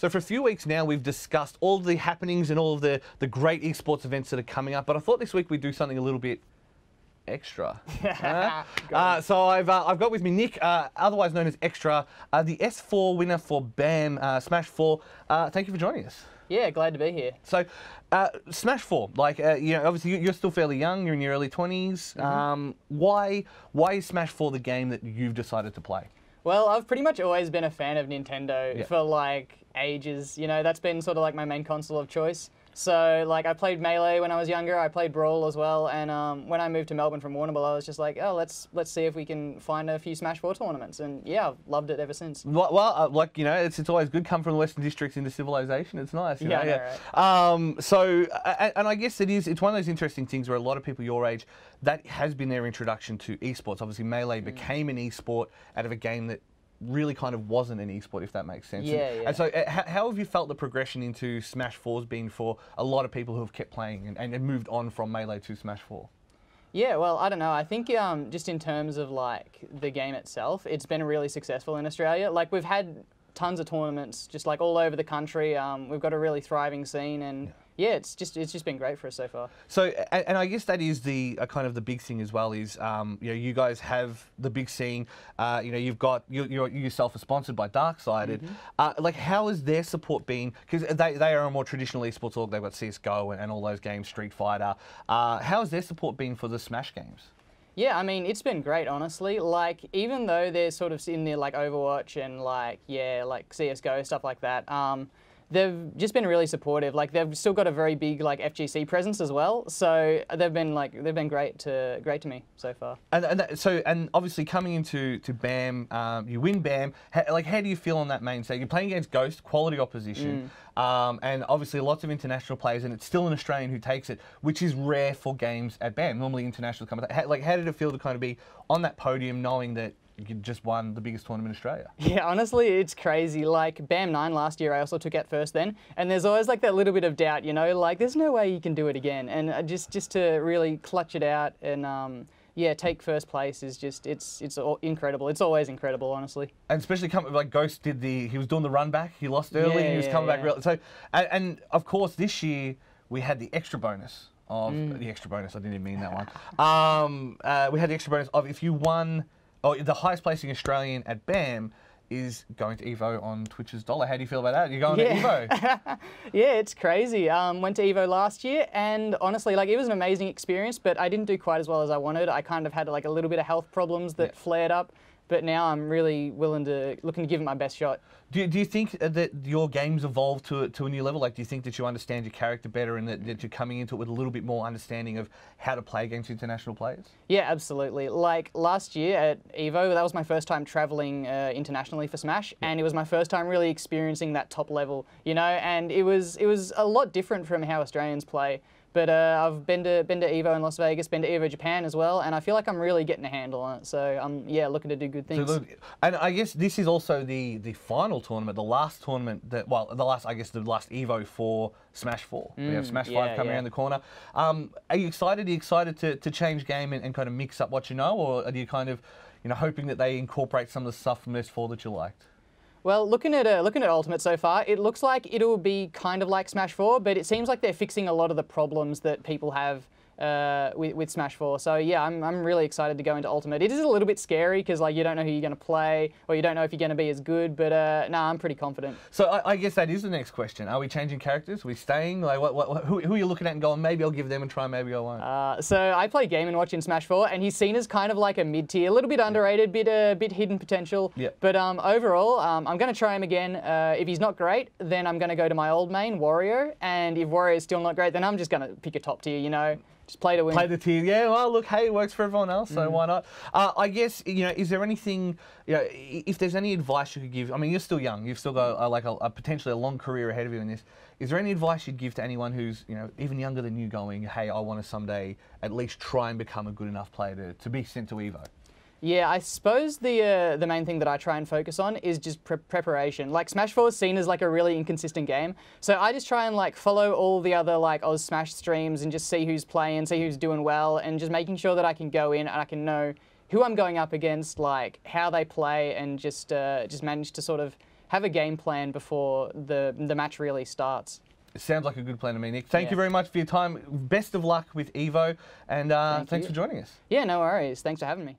So for a few weeks now, we've discussed all the happenings and all of the great esports events that are coming up. But I thought this week we'd do something a little bit extra. So I've got with me Nick, otherwise known as Extra, the S4 winner for BAM Smash 4. Thank you for joining us. Yeah, glad to be here. So, Smash 4, like, you know, obviously you're still fairly young, you're in your early 20s. Why is Smash 4 the game that you've decided to play? Well, I've pretty much always been a fan of Nintendo for like ages. You know, that's been sort of like my main console of choice. So, like, I played Melee when I was younger. I played Brawl as well. And when I moved to Melbourne from Warrnambool, I was just like, oh, let's see if we can find a few Smash 4 tournaments. And yeah, I've loved it ever since. Well, like, you know, it's always good come from the Western Districts into civilization. It's nice. You know? Right. So, and I guess it's one of those interesting things where a lot of people your age, that has been their introduction to esports. Obviously, Melee became an esport out of a game that really kind of wasn't an esport, if that makes sense. And so how have you felt the progression into Smash 4's been for a lot of people who have kept playing and moved on from Melee to Smash 4? Yeah, well, I don't know. I think just in terms of like the game itself, it's been really successful in Australia. Like, we've had tons of tournaments just like all over the country. We've got a really thriving scene, and yeah, it's just been great for us so far. So, and I guess that is the kind of the big thing as well is, you know, you guys have the big scene. You know, you've got you yourself are sponsored by Darksided. Like, how has their support been? Because they are a more traditional esports org. They've got CS:GO and all those games, Street Fighter. How has their support been for the Smash games? Yeah, I mean, it's been great, honestly. Like, even though they're sort of in there like Overwatch and like, yeah, like CS:GO, stuff like that, they've just been really supportive. Like, they've still got a very big like FGC presence as well. So they've been great to me so far. And obviously coming into BAM, you win BAM. How do you feel on that main stage? You're playing against Ghost, quality opposition, and obviously lots of international players, and it's still an Australian who takes it, which is rare for games at BAM. Normally international come. How did it feel to kind of be on that podium, knowing that you just won the biggest tournament in Australia? Yeah, honestly, it's crazy. Like, BAM 9 last year, I also took it first then, and there's always like that little bit of doubt, you know, like there's no way you can do it again. And just to really clutch it out and yeah, take first place is just it's incredible. It's always incredible, honestly. And especially coming like Ghost he was doing the run back. He lost early. And he was coming back real. So and of course this year we had the extra bonus of the extra bonus. I didn't even mean that one. We had the extra bonus of if you won. Oh, the highest placing Australian at BAM is going to Evo on Twitch's dollar. How do you feel about that? You're going to Evo? Yeah, it's crazy. Went to Evo last year, and honestly, like, it was an amazing experience, but I didn't do quite as well as I wanted. I kind of had like a little bit of health problems that flared up. But now I'm really looking to give it my best shot. Do you think that your game's evolved to a new level? Like, do you think that you understand your character better and that you're coming into it with a little bit more understanding of how to play against international players? Yeah, absolutely. Like, last year at Evo, that was my first time traveling internationally for Smash, and it was my first time really experiencing that top level, you know, and it was a lot different from how Australians play. But I've been to Evo in Las Vegas, been to Evo Japan as well, and I feel like I'm really getting a handle on it. So I'm looking to do good things. So and I guess this is also the final tournament, the last tournament that the last Evo for Smash 4. We have Smash 5 coming around the corner. Are you excited? Are you excited to change game and kind of mix up what you know, or are you kind of hoping that they incorporate some of the stuff from S4 that you liked? Well, looking at Ultimate so far, it looks like it'll be kind of like Smash 4, but it seems like they're fixing a lot of the problems that people have with Smash 4. So yeah, I'm really excited to go into Ultimate. It is a little bit scary because like you don't know who you're going to play, or you don't know if you're going to be as good. But no, I'm pretty confident. So I guess that is the next question. Are we changing characters? Are we staying? Like who are you looking at and going, maybe I'll give them a try, maybe I won't? So I play Game & Watch in Smash 4, and he's seen as kind of like a mid-tier, a little bit underrated, bit hidden potential. But overall, I'm going to try him again. If he's not great, then I'm going to go to my old main, Wario. And if Wario is still not great, then I'm just going to pick a top tier, you know. Just play to win. Play the tier, yeah. Well, look, hey, it works for everyone else, so why not? I guess is there anything, if there's any advice you could give? I mean, you're still young. You've still got like a potentially a long career ahead of you in this. Is there any advice you'd give to anyone who's even younger than you, going, hey, I want to someday at least try and become a good enough player to be sent to Evo? Yeah, I suppose the main thing that I try and focus on is just preparation. Like, Smash 4 is seen as like a really inconsistent game, so I just try and like follow all the other like Oz Smash streams and just see who's playing, see who's doing well, and just making sure that I can go in and I can know who I'm going up against, like how they play, and just manage to sort of have a game plan before the match really starts. It sounds like a good plan to me, Nick. Thank Yeah. you very much for your time. Best of luck with Evo, and thanks for joining us. Yeah, no worries. Thanks for having me.